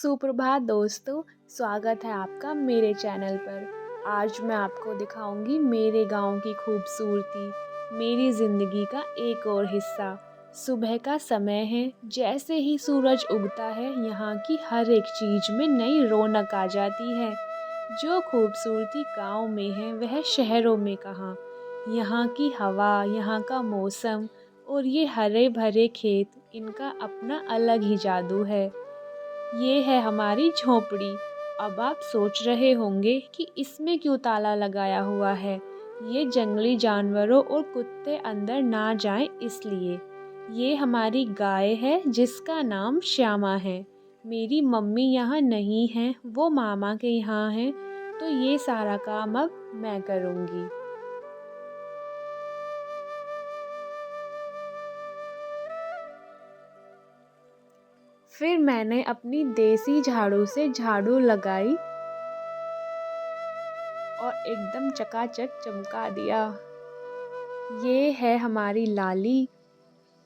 सुप्रभात दोस्तों, स्वागत है आपका मेरे चैनल पर। आज मैं आपको दिखाऊंगी मेरे गांव की खूबसूरती, मेरी ज़िंदगी का एक और हिस्सा। सुबह का समय है, जैसे ही सूरज उगता है यहाँ की हर एक चीज़ में नई रौनक आ जाती है। जो खूबसूरती गांव में है वह शहरों में कहाँ। यहाँ की हवा, यहाँ का मौसम और ये हरे भरे खेत, इनका अपना अलग ही जादू है। ये है हमारी झोंपड़ी। अब आप सोच रहे होंगे कि इसमें क्यों ताला लगाया हुआ है। ये जंगली जानवरों और कुत्ते अंदर ना जाएं इसलिए। ये हमारी गाय है जिसका नाम श्यामा है। मेरी मम्मी यहाँ नहीं है, वो मामा के यहाँ है, तो ये सारा काम अब मैं करूँगी। फिर मैंने अपनी देसी झाड़ू से झाड़ू लगाई और एकदम चकाचक चमका दिया। ये है हमारी लाली।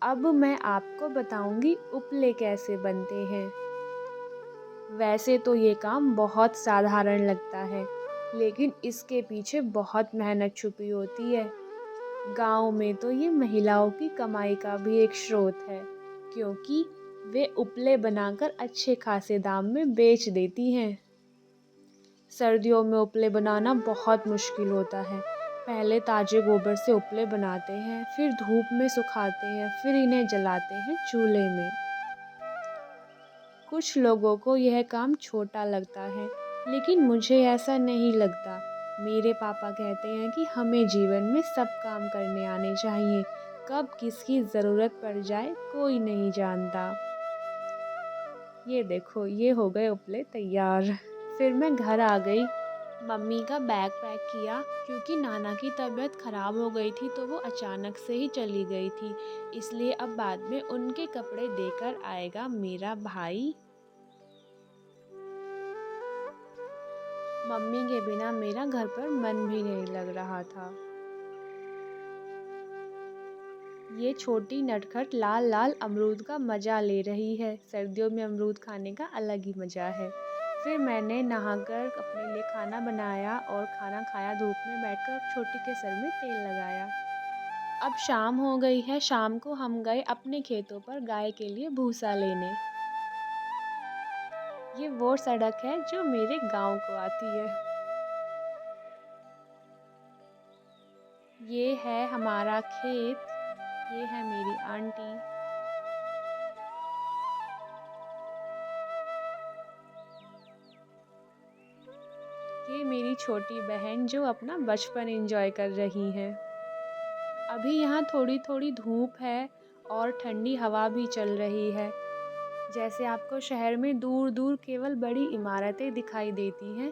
अब मैं आपको बताऊंगी उपले कैसे बनते हैं। वैसे तो ये काम बहुत साधारण लगता है, लेकिन इसके पीछे बहुत मेहनत छुपी होती है। गांव में तो ये महिलाओं की कमाई का भी एक स्रोत है, क्योंकि वे उपले बनाकर अच्छे खासे दाम में बेच देती हैं। सर्दियों में उपले बनाना बहुत मुश्किल होता है। पहले ताजे गोबर से उपले बनाते हैं, फिर धूप में सुखाते हैं, फिर इन्हें जलाते हैं चूल्हे में। कुछ लोगों को यह काम छोटा लगता है, लेकिन मुझे ऐसा नहीं लगता। मेरे पापा कहते हैं कि हमें जीवन में सब काम करने आने चाहिए। कब किसकी ज़रूरत पड़ जाए कोई नहीं जानता। ये देखो, ये हो गए उपले तैयार। फिर मैं घर आ गई, मम्मी का बैग पैक किया, क्योंकि नाना की तबीयत ख़राब हो गई थी तो वो अचानक से ही चली गई थी। इसलिए अब बाद में उनके कपड़े देकर आएगा मेरा भाई। मम्मी के बिना मेरा घर पर मन भी नहीं लग रहा था। ये छोटी नटखट लाल लाल अमरूद का मज़ा ले रही है। सर्दियों में अमरूद खाने का अलग ही मज़ा है। फिर मैंने नहाकर अपने लिए खाना बनाया और खाना खाया। धूप में बैठकर छोटी के सर में तेल लगाया। अब शाम हो गई है। शाम को हम गए अपने खेतों पर गाय के लिए भूसा लेने। ये वो सड़क है जो मेरे गांव को आती है। ये है हमारा खेत। ये है मेरी आंटी। ये मेरी छोटी बहन जो अपना बचपन एंजॉय कर रही है। अभी यहाँ थोड़ी थोड़ी धूप है और ठंडी हवा भी चल रही है। जैसे आपको शहर में दूर दूर केवल बड़ी इमारतें दिखाई देती हैं,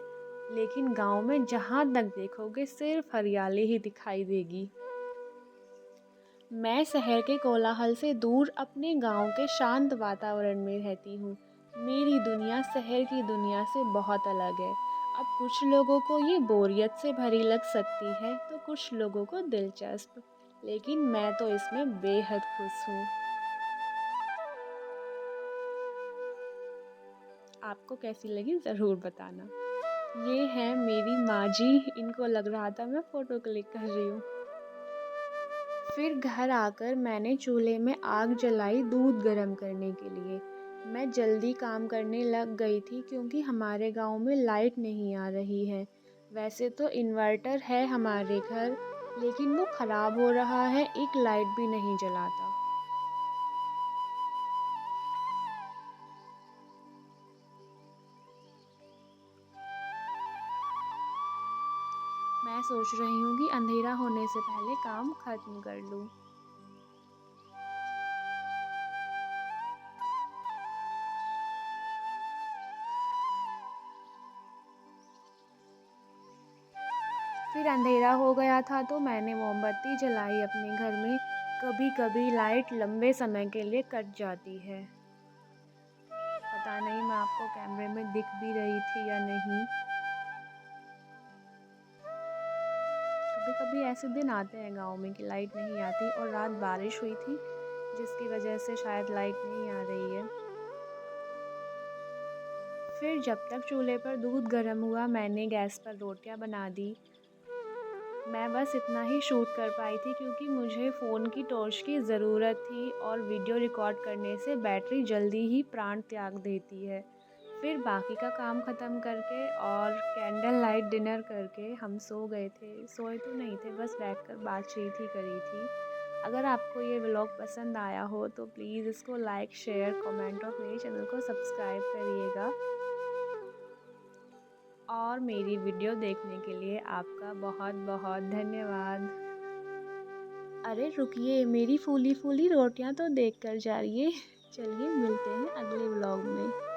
लेकिन गांव में जहाँ तक देखोगे सिर्फ हरियाली ही दिखाई देगी। मैं शहर के कोलाहल से दूर अपने गांव के शांत वातावरण में रहती हूँ। मेरी दुनिया शहर की दुनिया से बहुत अलग है। अब कुछ लोगों को ये बोरियत से भरी लग सकती है, तो कुछ लोगों को दिलचस्प, लेकिन मैं तो इसमें बेहद खुश हूँ। आपको कैसी लगी ज़रूर बताना। ये है मेरी माँ जी। इनको लग रहा था मैं फ़ोटो क्लिक कर रही हूँ। फिर घर आकर मैंने चूल्हे में आग जलाई दूध गर्म करने के लिए। मैं जल्दी काम करने लग गई थी, क्योंकि हमारे गांव में लाइट नहीं आ रही है। वैसे तो इन्वर्टर है हमारे घर, लेकिन वो ख़राब हो रहा है, एक लाइट भी नहीं जलाता। मैं सोच रही हूँ कि अंधेरा होने से पहले काम ख़त्म कर लूँ। फिर अंधेरा हो गया था तो मैंने मोमबत्ती जलाई अपने घर में। कभी कभी लाइट लंबे समय के लिए कट जाती है। पता नहीं मैं आपको कैमरे में दिख भी रही थी या नहीं। कभी कभी ऐसे दिन आते हैं गांव में कि लाइट नहीं आती, और रात बारिश हुई थी जिसकी वजह से शायद लाइट नहीं आ रही है। फिर जब तक चूल्हे पर दूध गर्म हुआ मैंने गैस पर रोटियां बना दी। मैं बस इतना ही शूट कर पाई थी क्योंकि मुझे फ़ोन की टॉर्च की ज़रूरत थी और वीडियो रिकॉर्ड करने से बैटरी जल्दी ही प्राण त्याग देती है। फिर बाकी का काम ख़त्म करके और कैंडल लाइट डिनर करके हम सो गए थे। सोए तो नहीं थे, बस बैठकर बातचीत ही करी थी। अगर आपको ये व्लॉग पसंद आया हो तो प्लीज़ इसको लाइक, शेयर, कमेंट और मेरे चैनल को सब्सक्राइब करिएगा। और मेरी वीडियो देखने के लिए आपका बहुत बहुत धन्यवाद। अरे रुकिए, मेरी फूली फूली रोटियां तो देख कर जाइए। चलिए मिलते हैं अगले व्लॉग में।